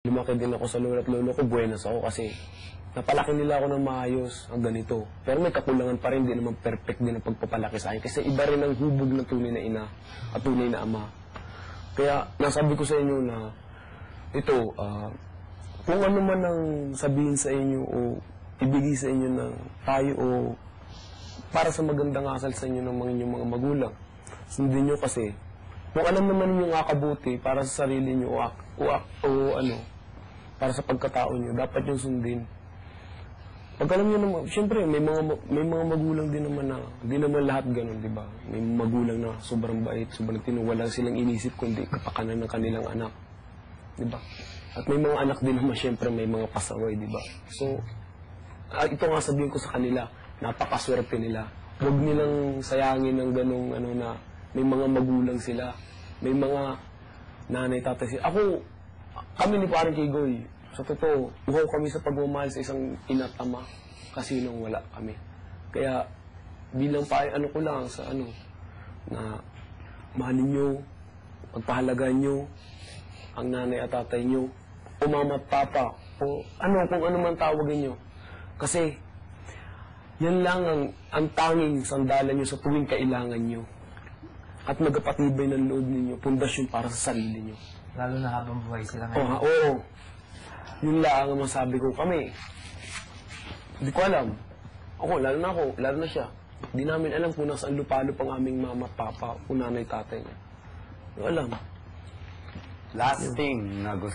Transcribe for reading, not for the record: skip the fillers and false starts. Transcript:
Lumaki din ako sa lolo at lolo ko, buenas ako kasi napalaki nila ako ng maayos ang ganito. Pero may kakulangan pa rin, di naman perfect din ang pagpapalaki sa akin. Kasi iba rin ang hubog ng tunay na ina at tunay na ama. Kaya nasabi ko sa inyo na ito, kung ano man ang sabihin sa inyo o ibigay sa inyo ng tayo o para sa magandang asal sa inyo ng inyong mga magulang, sundin nyo kasi kung alam naman niyo nga kabuti para sa sarili nyo para sa pagkatao nyo, dapat yung sundin. Pag alam nyo naman, siyempre, may mga magulang din naman na, hindi naman lahat ganun, di ba? May magulang na sobrang bait, sobrang tino, wala silang inisip kundi kapakanan ng kanilang anak. Di ba? At may mga anak din naman, siyempre, may mga pasaway, di ba? So, ito nga sabihin ko sa kanila, napakaswerte nila. Huwag nilang sayangin ng ganung, na may mga magulang sila, may mga nanay, tatay sila. Kami ni parang Kigoy, sa totoo, uhaw kami sa pagmamahal sa isang ina't ama kasi nung wala kami. Kaya bilang ko lang sa na mahalin nyo, pagpahalagaan nyo ang nanay at tatay nyo, o mama at papa, o kung ano man tawagin nyo. Kasi yan lang ang tanging sandalan nyo sa tuwing kailangan nyo. At magkapatibay ng loob ninyo, pundasyon para sa sarili nyo. Lalo na habang buhay sila ngayon. Oo. Yun lang ang masabi ko kami. Hindi ko alam. Lalo na siya. Hindi namin alam kung nasaan lupalo pang aming mama, papa, o nanay, tatay niya. Hindi alam. Last thing na gusto